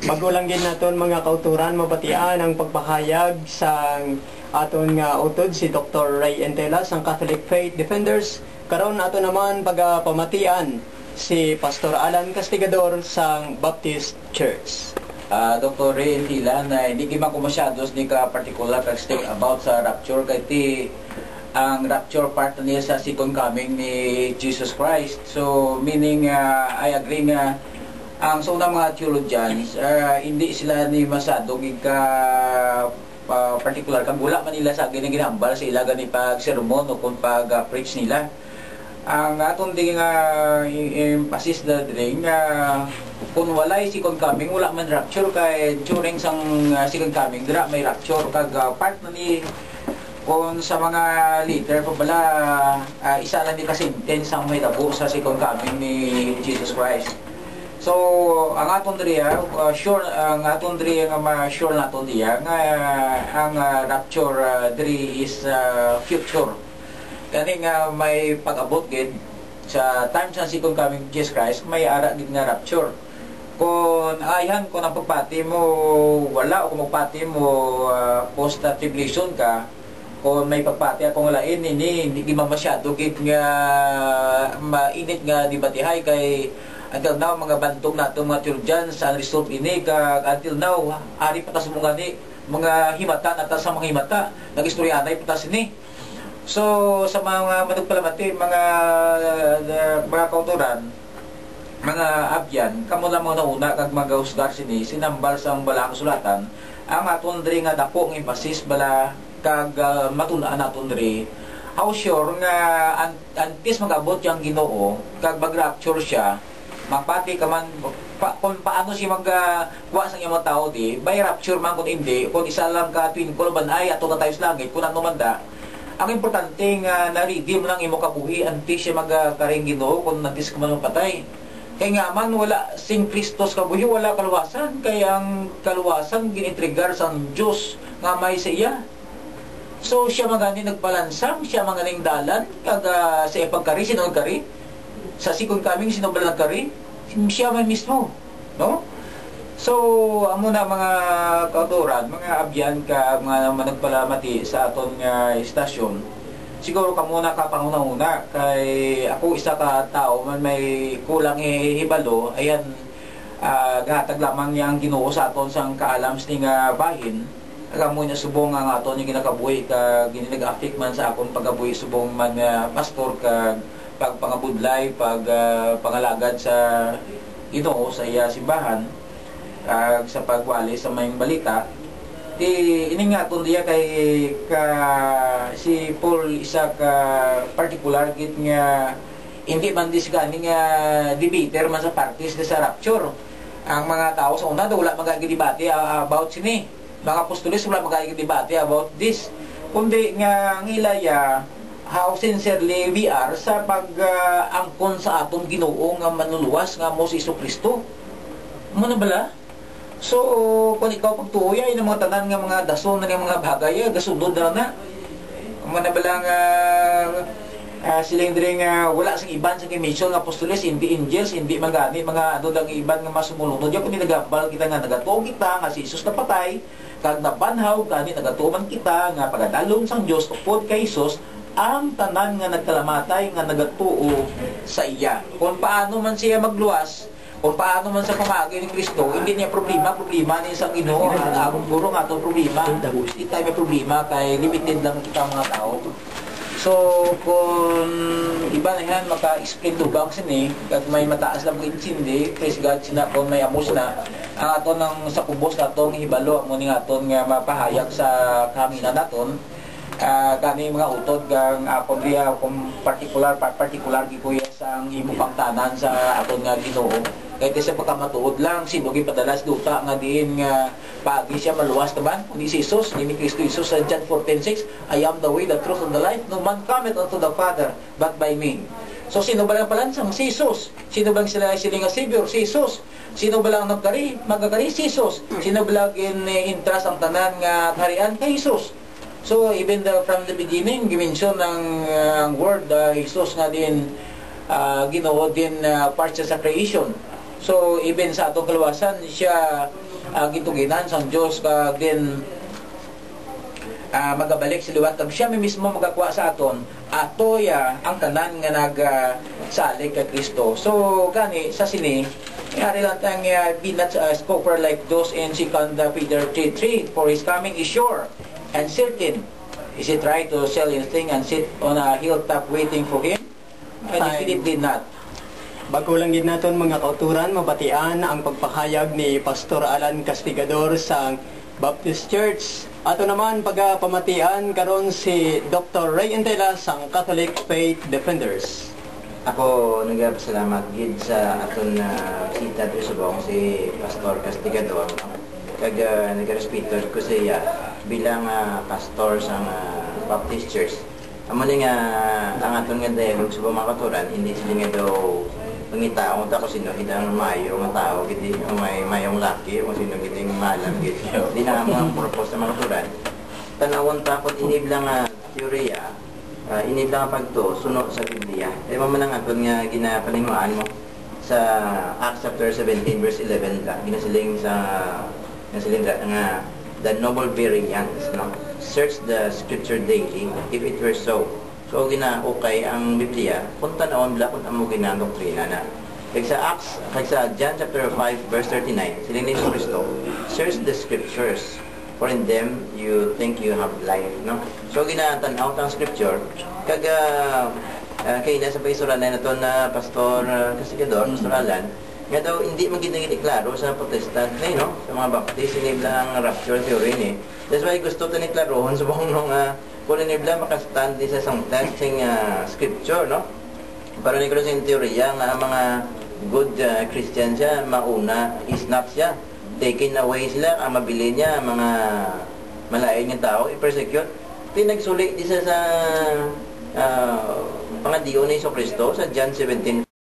Magulang gid naton mga kauturan mabatian ang pagpahayag sa aton nga utod si Dr. Ray Entela sang Catholic Faith Defenders. Karon ato naman pagpamatian si Pastor Alan Castigador sang Baptist Church. Dr. Ray Entela na hindi ko masyados ni ka particular kag about sa rapture kay ti ang rapture part niya sa second coming ni Jesus Christ. So meaning I agree nga ang sa unang mga theologians, hindi sila ni masyado ka particular kang wala man nila sa ginambal sa ilagan ni pag sermon o kung pag preach nila. Ang atong ding emphasis na din kung walay second coming wala man rapture kay during sang second coming dira may rapture kag part na ni kung sa mga liter pa bala isa lang ni ka-sentence ang may tabo sa second coming ni Jesus Christ. So ang aton diriya sure ang aton diriya nga sure naton diya nga ang rapture diri is future. Kani nga may pag-abot gid sa time sa second coming Jesus Christ may ara gid nga rapture. Kung ayan kung ang pagpati mo wala o kung magpati mo post tribulation ka kung may pagpati akong lain hindi masyado gid nga mainit nga dibatihay kay until now mga bantog nato mga theologians sa result ini kag until now ari patas mo gani mga himata nata sa mga himata nagistoryanay patas ini. So sa mga manugpalamati mga kauturan mga abyan kamo lang mga nauna kag magahusgar sini sinambal sang balang sulatan ang aton diri nga dako nga emphasis bala kag matun-an naton diri how sure nga antes magabot yang Ginoo kag mag-rapture siya magpati ka man kung paano siya magkuha sa iyong mga tao di by rapture man kung hindi kung isa lang ka twinkle banay ato na tayo sa langit kung ano man da ang importante nga na-redeem lang imo kabuhi antes siya magkaring Ginoo kung antes ka man mapatay kaya nga man wala sing Kristos kabuhi wala kaluwasan kaya ang kaluwasan ginitrigar sa Diyos nga may sa iya. So siya magani nagpalansang siya maganing dalan kag sa ipagkari sino nagkari sa second coming sino ba nagkari siya man mismo no. So amo na mga kauturan mga abyan ka mga managpalamati sa aton nga istasyon siguro ka muna ka panguna-una kay ako isa ka tao man may kulang hibalo ayan gatag lamang yang Ginoo sa aton sang kaalam sa nga bahin kamo niya subong nga aton yung ginakabuhi kag ginag-affect man sa akong pagabuhi subong man pastor kag pagpangabudlay pag pangalagad sa Ginoo sa iya simbahan kag sa pagwali sa mayong balita ini nga aton diya kay si Paul isa ka particular git nga hindi man disgani nga debater man sa parties sa rapture ang mga tao sa una wala magagidibate about sini mga apostoles wala magagidibate about this kundi nga ngilaya how sincerely we are sa pag-angkon sa atong Ginoo nga manuluwas nga mo si Jesucristo mo na bala. So kung ikaw pagtuoy ay ng mga tanan nga mga dason na mga bagay gasunod na mo na bala nga siling diri nga wala sang iban sa mission nga apostoles hindi angels hindi magani mga ano lang iban nga masumulunod ya kun nagambal kita nga nagatuo kita nga si Jesus napatay kag nabanhaw kani nagatuman kita nga pagadalom sang Dios upod kay Jesus ang tanan nga nagkalamatay nga nagatuo sa iya kung paano man siya magluwas kung paano man sa pamagi ni Kristo hindi niya problema ni sa Ginoo ang guro nga to problema hindi tayo may problema kay limited lang kita mga tao. So kung iba na yan maka-explain to bang sini kag may mataas lang intindi praise God sina kung may amos na ang aton ng sa kubos natong hibalo mo ning aton nga mapahayag sa kamina naton kani mga utod kang apon riya kung particular gikuya sang imo pangtanan sa aton nga Ginoo kay sa pagkamatuod lang sino gipadalas duta nga diin nga pagi siya maluwas naman kundi si Jesus ni Kristo Jesus sa John 14:6 I am the way, the truth, and the life no man cometh unto the Father but by me. So sino ba lang palansang? Si Jesus. Sino ba sila nga Savior? Si Jesus. Sino ba lang nagkari? Magkakari? Si Jesus. Sino ba lang in-trust ang tanan nga kaharian? Kay Jesus. So even from the beginning gimension ng word Jesus nga din Ginoo din part sa creation. So even sa atong kaluwasan siya gituginan sang Dios kag din magabalik sa liwat kag siya mismo magakuha sa aton atoya ang tanan nga nagsalig kay Kristo. So gani sa sini yari lang tang be not spoker like those in 2 Peter 3:3, for his coming is sure and certain. Is it right to sell anything and sit on a hilltop waiting for him? Definitely not. Bago lang gid naton mga kauturan, mabatian ang pagpahayag ni Pastor Alan Castigador sa Baptist Church. Ato naman pagpamatian karon si Dr. Ray Entela sang Catholic Faith Defenders. Ako nagpasalamat gid sa aton bisita dito sa buong si Pastor Castigador. Kag nagrespeto ko siya bilang pastor sa Baptist Church. Amo ni nga ang aton nga dialog sa mga katuran, hindi sila nga daw pangitao ta ko sino idang mayo nga tao gid may mayong laki o sino gid malam gid. Di na mo ang purpose sa mga katuran. Tanawon ta ko iniblang teorya. Iniblang pagto suno sa Biblia. Ay mo man ang aton nga ginapalinguan mo sa Acts chapter 17 verse 11 la. Ginasiling sa nga the noble variants, no? Search the scripture daily if it were so. So gina-okay ang Biblia kung tanawon bla kung amo ginadoktrina na. Kag sa Acts, kag sa John chapter 5 verse 39, siling ni Kristo, search the scriptures for in them you think you have life, no? So ginatanaw ang scripture kag kay nasa paisuran na naton na Pastor Castigador, Pastor Alan, nga daw hindi man gid klaro sa Protestant na no, sa mga Baptist inibla ang rapture theory ni. That's why gusto ta ni klarohon sa buong nung kung inibla makastand sa isang testing scripture, no? Para ni Kristo yung teorya nga mga good Christian siya mauna is not siya taken away sila ang mabili niya mga malayo nga tao i-persecute. Pinagsulit di sa pangadiyo ni Kristo sa John 17